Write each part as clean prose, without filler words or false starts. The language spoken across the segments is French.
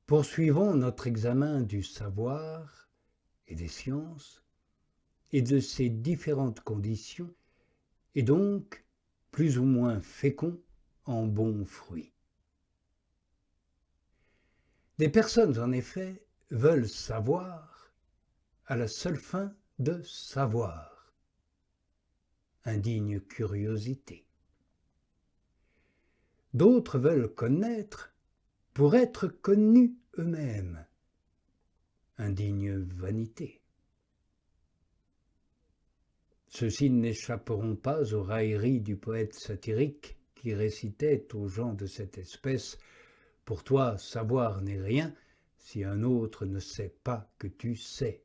Poursuivons notre examen du savoir et des sciences et de ses différentes conditions, et donc plus ou moins féconds en bons fruits. Des personnes, en effet, veulent savoir à la seule fin de savoir. Indigne curiosité. D'autres veulent connaître pour être connus eux-mêmes. Indigne vanité. Ceux-ci n'échapperont pas aux railleries du poète satirique qui récitait aux gens de cette espèce « Pour toi, savoir n'est rien si un autre ne sait pas que tu sais ».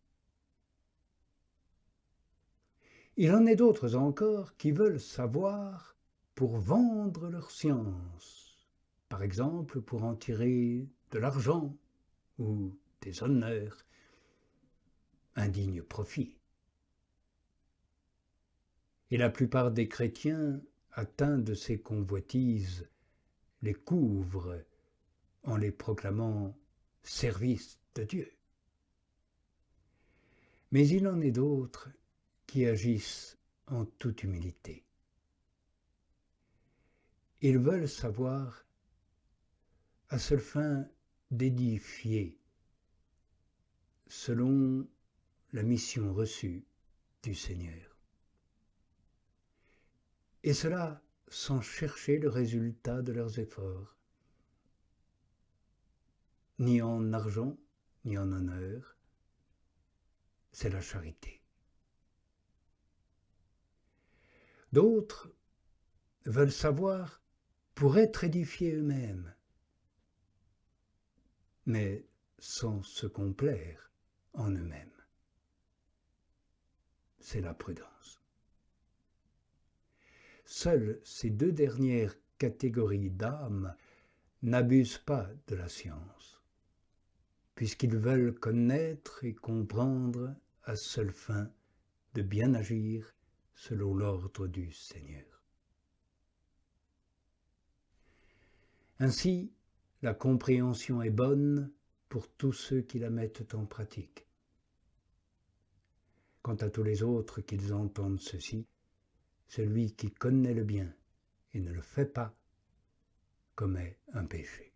Il en est d'autres encore qui veulent savoir pour vendre leur science, par exemple pour en tirer de l'argent ou des honneurs, indigne profit. Et la plupart des chrétiens, atteints de ces convoitises, les couvrent en les proclamant service de Dieu. Mais il en est d'autres qui agissent en toute humilité. Ils veulent savoir à seule fin d'édifier selon la mission reçue du Seigneur. Et cela sans chercher le résultat de leurs efforts, ni en argent, ni en honneur, c'est la charité. D'autres veulent savoir pour être édifiés eux-mêmes, mais sans se complaire en eux-mêmes. C'est la prudence. Seules ces deux dernières catégories d'âmes n'abusent pas de la science, puisqu'ils veulent connaître et comprendre à seule fin de bien agir selon l'ordre du Seigneur. Ainsi, la compréhension est bonne pour tous ceux qui la mettent en pratique. Quant à tous les autres qu'ils entendent ceci, celui qui connaît le bien et ne le fait pas commet un péché.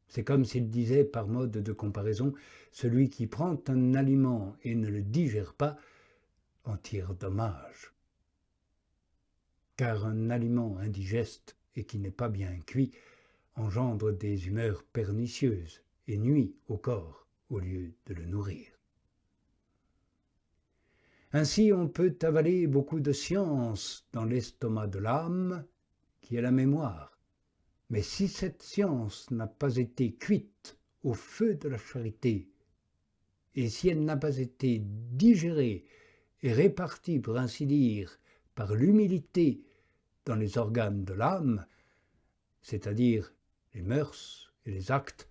C'est comme s'il disait par mode de comparaison, celui qui prend un aliment et ne le digère pas en tire dommage. Car un aliment indigeste et qui n'est pas bien cuit engendre des humeurs pernicieuses et nuit au corps au lieu de le nourrir. Ainsi on peut avaler beaucoup de science dans l'estomac de l'âme, qui est la mémoire. Mais si cette science n'a pas été cuite au feu de la charité, et si elle n'a pas été digérée et répartie, pour ainsi dire, par l'humilité dans les organes de l'âme, c'est-à-dire les mœurs et les actes,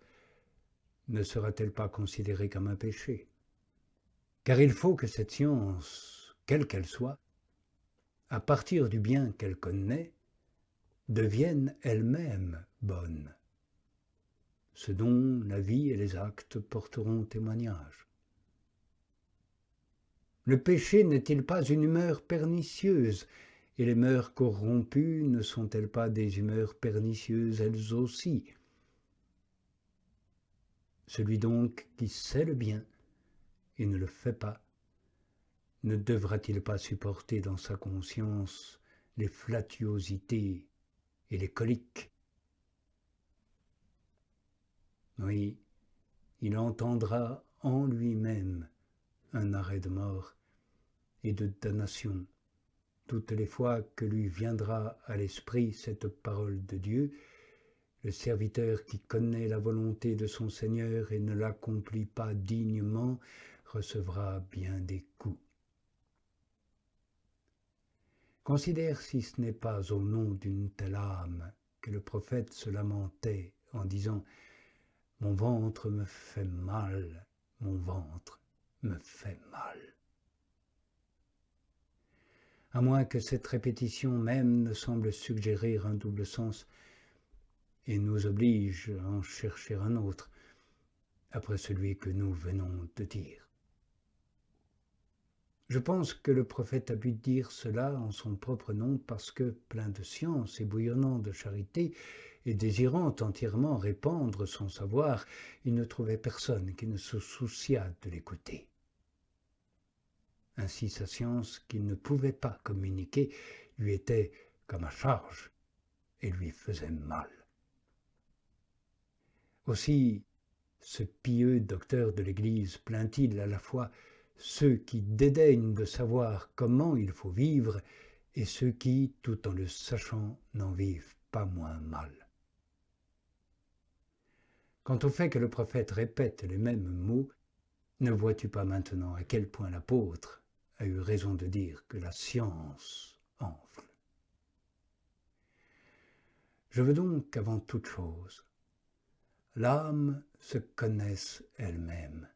ne sera-t-elle pas considérée comme un péché? Car il faut que cette science, quelle qu'elle soit, à partir du bien qu'elle connaît, devienne elle-même bonne, ce dont la vie et les actes porteront témoignage. Le péché n'est-il pas une humeur pernicieuse, et les mœurs corrompues ne sont-elles pas des humeurs pernicieuses elles aussi? Celui donc qui sait le bien et ne le fait pas, ne devra-t-il pas supporter dans sa conscience les flatuosités et les coliques? Oui, il entendra en lui-même un arrêt de mort et de damnation toutes les fois que lui viendra à l'esprit cette parole de Dieu. Le serviteur qui connaît la volonté de son Seigneur et ne l'accomplit pas dignement recevra bien des coups. Considère si ce n'est pas au nom d'une telle âme que le prophète se lamentait en disant « Mon ventre me fait mal, mon ventre me fait mal ». À moins que cette répétition même ne semble suggérer un double sens, et nous oblige à en chercher un autre, après celui que nous venons de dire. Je pense que le prophète a dû dire cela en son propre nom parce que, plein de science et bouillonnant de charité, et désirant entièrement répandre son savoir, il ne trouvait personne qui ne se souciât de l'écouter. Ainsi sa science qu'il ne pouvait pas communiquer lui était comme à charge et lui faisait mal. Aussi, ce pieux docteur de l'Église plaint-il à la fois ceux qui dédaignent de savoir comment il faut vivre et ceux qui, tout en le sachant, n'en vivent pas moins mal. Quant au fait que le prophète répète les mêmes mots, ne vois-tu pas maintenant à quel point l'apôtre a eu raison de dire que la science enfle? Je veux donc, avant toute chose, l'âme se connaisse elle-même,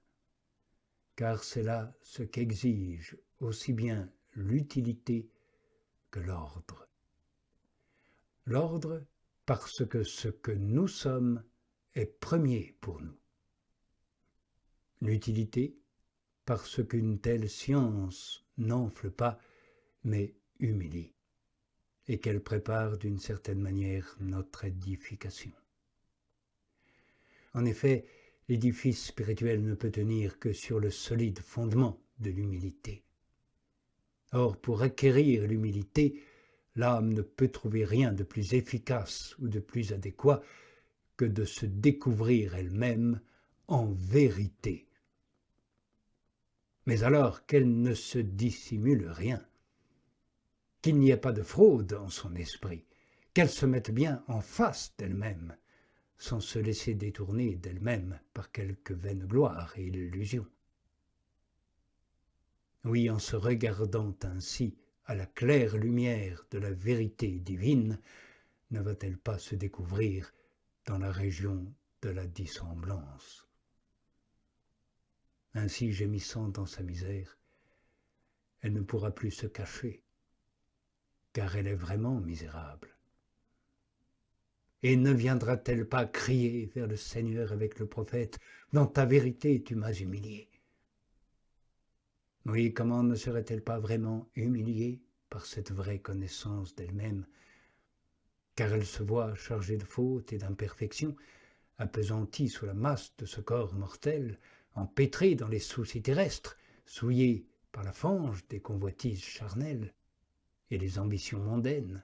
car c'est là ce qu'exige aussi bien l'utilité que l'ordre. L'ordre parce que ce que nous sommes est premier pour nous. L'utilité parce qu'une telle science n'enfle pas, mais humilie, et qu'elle prépare d'une certaine manière notre édification. En effet, l'édifice spirituel ne peut tenir que sur le solide fondement de l'humilité. Or, pour acquérir l'humilité, l'âme ne peut trouver rien de plus efficace ou de plus adéquat que de se découvrir elle-même en vérité. Mais alors qu'elle ne se dissimule rien, qu'il n'y ait pas de fraude en son esprit, qu'elle se mette bien en face d'elle-même, sans se laisser détourner d'elle-même par quelque vaine gloire et illusion. Oui, en se regardant ainsi à la claire lumière de la vérité divine, ne va-t-elle pas se découvrir dans la région de la dissemblance? Ainsi, gémissant dans sa misère, elle ne pourra plus se cacher, car elle est vraiment misérable. Et ne viendra-t-elle pas crier vers le Seigneur avec le prophète « Dans ta vérité, tu m'as humilié ». Oui, comment ne serait-elle pas vraiment humiliée par cette vraie connaissance d'elle-même, car elle se voit chargée de fautes et d'imperfections, appesantie sous la masse de ce corps mortel, empêtrée dans les soucis terrestres, souillée par la fange des convoitises charnelles et les ambitions mondaines,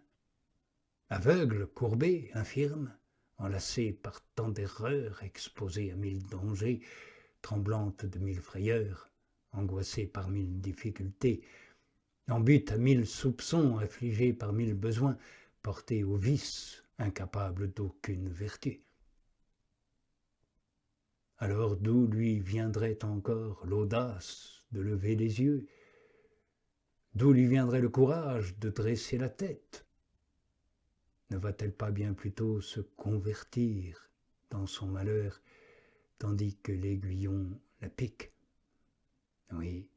aveugle, courbée, infirme, enlacée par tant d'erreurs, exposée à 1000 dangers, tremblante de 1000 frayeurs, angoissée par 1000 difficultés, en butte à 1000 soupçons, affligée par 1000 besoins, portée au vice, incapable d'aucune vertu. Alors d'où lui viendrait encore l'audace de lever les yeux? D'où lui viendrait le courage de dresser la tête? Ne va-t-elle pas bien plutôt se convertir dans son malheur, tandis que l'aiguillon la pique? Oui,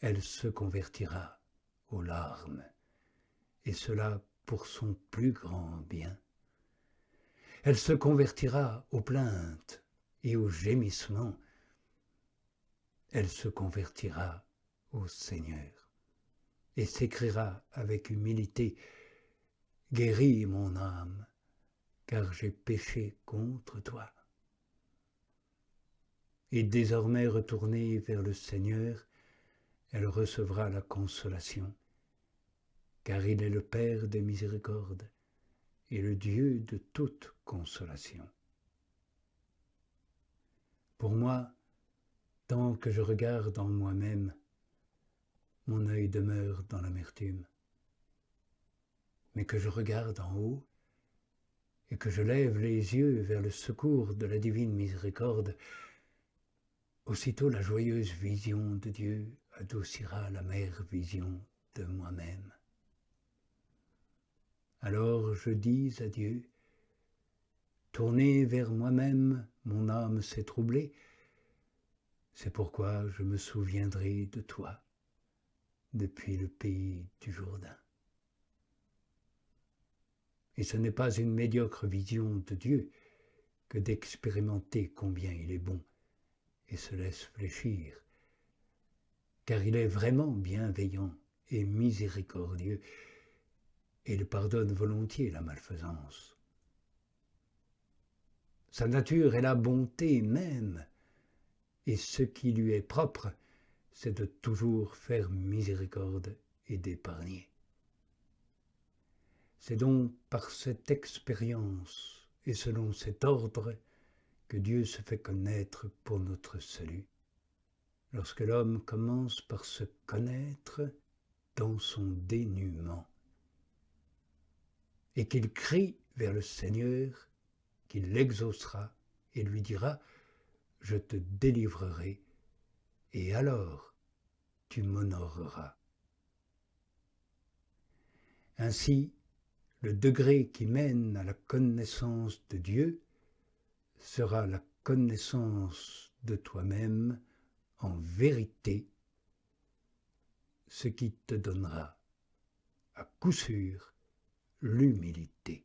elle se convertira aux larmes, et cela pour son plus grand bien. Elle se convertira aux plaintes et aux gémissements. Elle se convertira au Seigneur et s'écriera avec humilité « Guéris mon âme, car j'ai péché contre toi. » Et désormais retournée vers le Seigneur, elle recevra la consolation, car il est le Père des miséricordes et le Dieu de toute consolation. Pour moi, tant que je regarde en moi-même, mon œil demeure dans l'amertume. Mais que je regarde en haut et que je lève les yeux vers le secours de la divine miséricorde, aussitôt la joyeuse vision de Dieu adoucira l'amère vision de moi-même. Alors je dis à Dieu, tourné vers moi-même, mon âme s'est troublée, c'est pourquoi je me souviendrai de toi depuis le pays du Jourdain. Et ce n'est pas une médiocre vision de Dieu que d'expérimenter combien il est bon et se laisse fléchir, car il est vraiment bienveillant et miséricordieux, et il pardonne volontiers la malfaisance. Sa nature est la bonté même, et ce qui lui est propre, c'est de toujours faire miséricorde et d'épargner. C'est donc par cette expérience et selon cet ordre que Dieu se fait connaître pour notre salut. Lorsque l'homme commence par se connaître dans son dénuement et qu'il crie vers le Seigneur, qu'il l'exaucera et lui dira « Je te délivrerai et alors tu m'honoreras ». Ainsi, le degré qui mène à la connaissance de Dieu sera la connaissance de toi-même en vérité, ce qui te donnera, à coup sûr, l'humilité.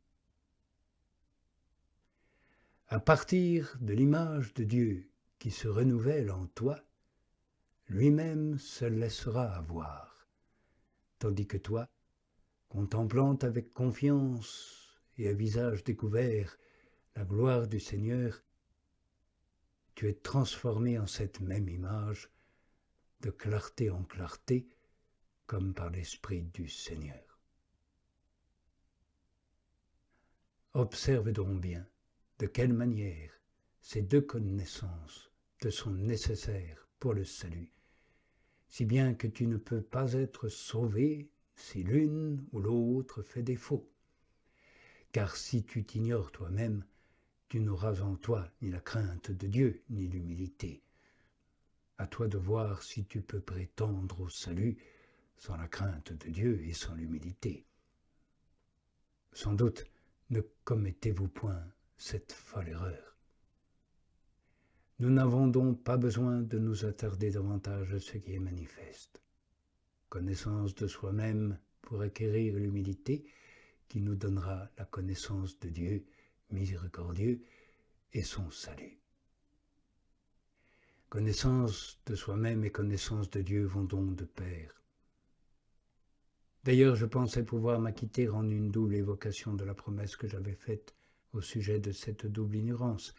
À partir de l'image de Dieu qui se renouvelle en toi, lui-même se laissera avoir, tandis que toi, contemplant avec confiance et à visage découvert la gloire du Seigneur, tu es transformé en cette même image, de clarté en clarté, comme par l'Esprit du Seigneur. Observe donc bien de quelle manière ces deux connaissances te sont nécessaires pour le salut, si bien que tu ne peux pas être sauvé si l'une ou l'autre fait défaut. Car si tu t'ignores toi-même, tu n'auras en toi ni la crainte de Dieu, ni l'humilité. À toi de voir si tu peux prétendre au salut sans la crainte de Dieu et sans l'humilité. Sans doute ne commettez-vous point cette folle erreur. Nous n'avons donc pas besoin de nous attarder davantage à ce qui est manifeste. Connaissance de soi-même pour acquérir l'humilité qui nous donnera la connaissance de Dieu miséricordieux et son salut. Connaissance de soi-même et connaissance de Dieu vont donc de pair. D'ailleurs, je pensais pouvoir m'acquitter en une double évocation de la promesse que j'avais faite au sujet de cette double ignorance,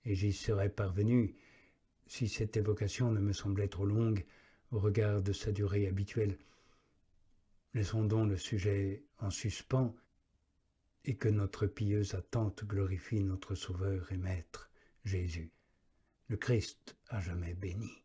et j'y serais parvenu si cette évocation ne me semblait trop longue au regard de sa durée habituelle. Laissons donc le sujet en suspens et que notre pieuse attente glorifie notre Sauveur et Maître, Jésus, le Christ à jamais béni.